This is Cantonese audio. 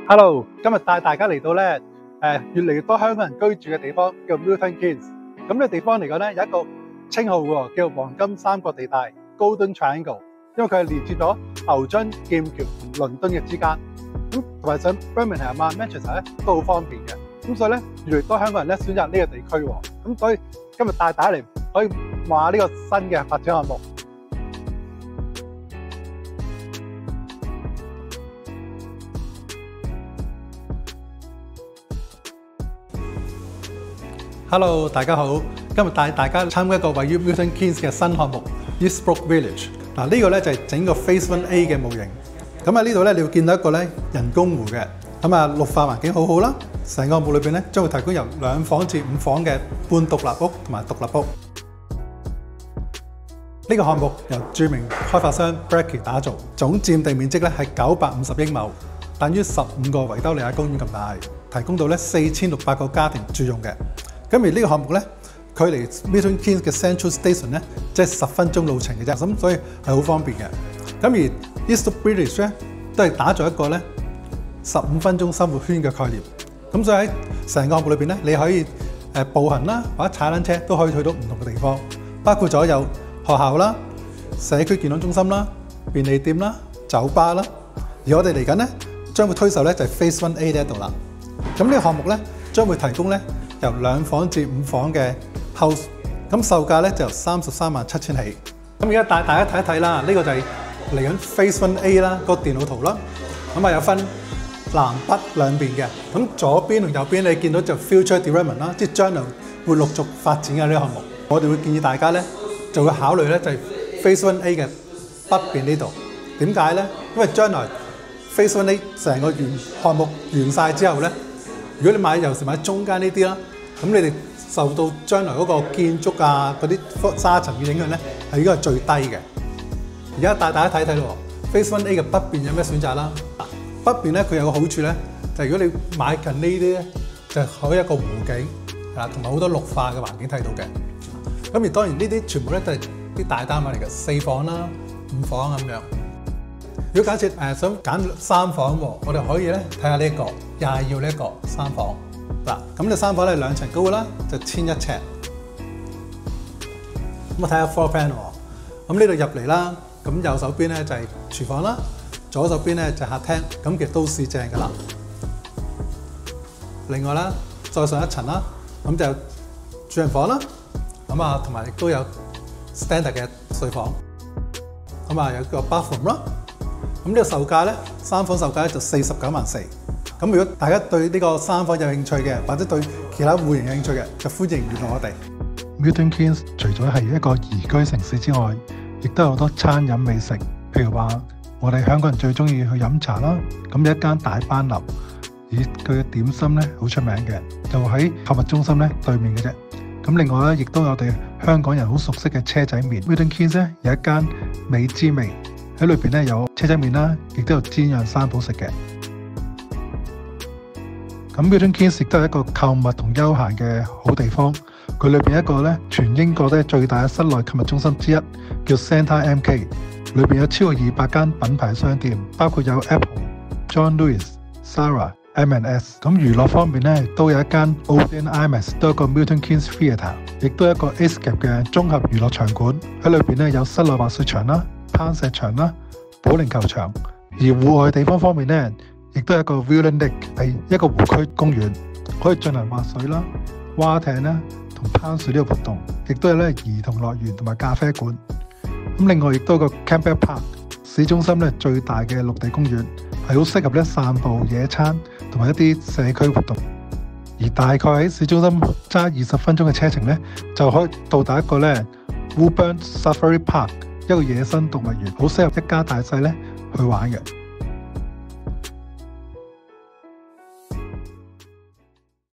Hello，今日帶大家嚟到咧越嚟越多香港人居住嘅地方，叫 Milton Keynes。咁呢個地方嚟講咧，有一個稱號喎，叫黃金三角地帶 （Golden Triangle），因為佢係連接咗牛津、劍橋同倫敦嘅之間。咁同埋上 Birmingham 啊、Manchester 咧都好方便嘅。咁所以咧，越嚟越多香港人咧選擇呢個地區喎。咁所以今日帶大家嚟可以望下呢個新嘅發展項目。Hello， 大家好！今日帶大家參加一個位於 Milton Keynes 嘅新項目 Eastbrook Village。嗱，呢個咧就係整個 Phase 1A 嘅模型。咁喺呢度咧，你會見到一個咧人工湖嘅。咁啊，綠化環境好好啦。成個項目裏邊咧，將會提供由2房至5房嘅半獨立屋同埋獨立屋。呢個項目由著名開發商 Bracky 打造，總佔地面積咧係950英畝，等於15個維多利亞公園咁大，提供到咧4600個家庭住用嘅。咁而呢個項目咧，距離 Milton Keynes 嘅 Central Station 咧，即係10分鐘路程嘅啫，咁所以係好方便嘅。咁而 Eastbrook Village 咧，都係打造一個咧15分鐘生活圈嘅概念。咁所以喺成個項目裏邊咧，你可以步行啦，或者踩單車都可以去到唔同嘅地方，包括咗有學校啦、社區健康中心啦、便利店啦、酒吧啦。而我哋嚟緊咧，將會推售咧就係 Phase 1A 呢一度啦。咁呢個項目咧，將會提供咧由2房至5房嘅 house， 咁售價咧就由337000起。咁而家帶大家睇一睇啦，呢個就係嚟緊 Phase 1A 啦，個電腦圖啦。咁啊有分南北兩邊嘅，咁左邊同右邊你見到就 future development 啦，即係將來會陸續發展嘅呢個項目。我哋會建議大家咧就會考慮咧就係 Phase 1A 嘅北邊呢度。點解咧？因為將來 Phase 1A 成個項目完晒之後咧，如果你尤其是買中間呢啲啦，咁你哋受到將來嗰個建築啊嗰啲沙塵嘅影響咧，係應該係最低嘅。而家帶大家睇睇咯 ，Phase 1A 嘅北邊有咩選擇啦？北邊咧佢有個好處咧，就係如果你買近呢啲咧，就可以一個湖景啊，同埋好多綠化嘅環境睇到嘅。咁而當然呢啲全部咧都係啲大單位嚟嘅，4房啦、5房咁樣。如果假設想揀3房喎，我哋可以咧睇下呢一個，又係要呢一個3房嗱。咁呢3房咧2層高嘅啦，就1100尺。咁我睇下 floor plan 喎。咁呢度入嚟啦，咁右手邊咧就係廚房啦，左手邊咧就係客廳。咁其實都市正㗎啦。另外啦，再上一層啦，咁就主人房啦。咁啊，同埋亦都有 standard 嘅睡房。咁啊，有個 bathroom 啦。咁呢個售價咧，3房售價咧就494000。咁如果大家對呢個3房有興趣嘅，或者對其他戶型有興趣嘅，就歡迎聯絡我哋。Milton Keynes 除咗係一個宜居城市之外，亦都有好多餐飲美食。譬如話，我哋香港人最中意去飲茶啦。咁有一間大班樓，而佢嘅點心咧好出名嘅，就喺購物中心咧對面嘅啫。咁另外咧，亦都有我哋香港人好熟悉嘅車仔麵。Milton Keynes 咧有一間美之味。喺裏邊咧有車仔麵啦，亦都有煎釀三寶食嘅。咁 Milton Keynes 亦都係一個購物同休閒嘅好地方。佢裏邊一個咧全英國咧最大嘅室內購物中心之一，叫 Centre MK。裏邊有超過200間品牌商店，包括有 Apple、John Lewis、Zara、M&S。咁娛樂方面咧，都有一間 Odeon IMAX， 都有一個 Milton Keynes Theatre， 亦都有一個 Escape 嘅綜合娛樂場館。喺裏邊咧有室內滑雪場啦、攀石場啦、保齡球場。而戶外地方方面咧，亦都有一個 Viewland Lake， 係一個湖區公園，可以進行滑水啦、划艇啦同攀樹呢個活動。亦都有咧兒童樂園同埋咖啡館。咁另外亦都有個 Campbell Park， 市中心咧最大嘅陸地公園，係好適合咧散步、野餐同埋一啲社區活動。而大概喺市中心揸20分鐘嘅車程咧，就可以到達一個咧 Woburn Safari Park， 一個野生動物園，好適合一家大細咧去玩嘅。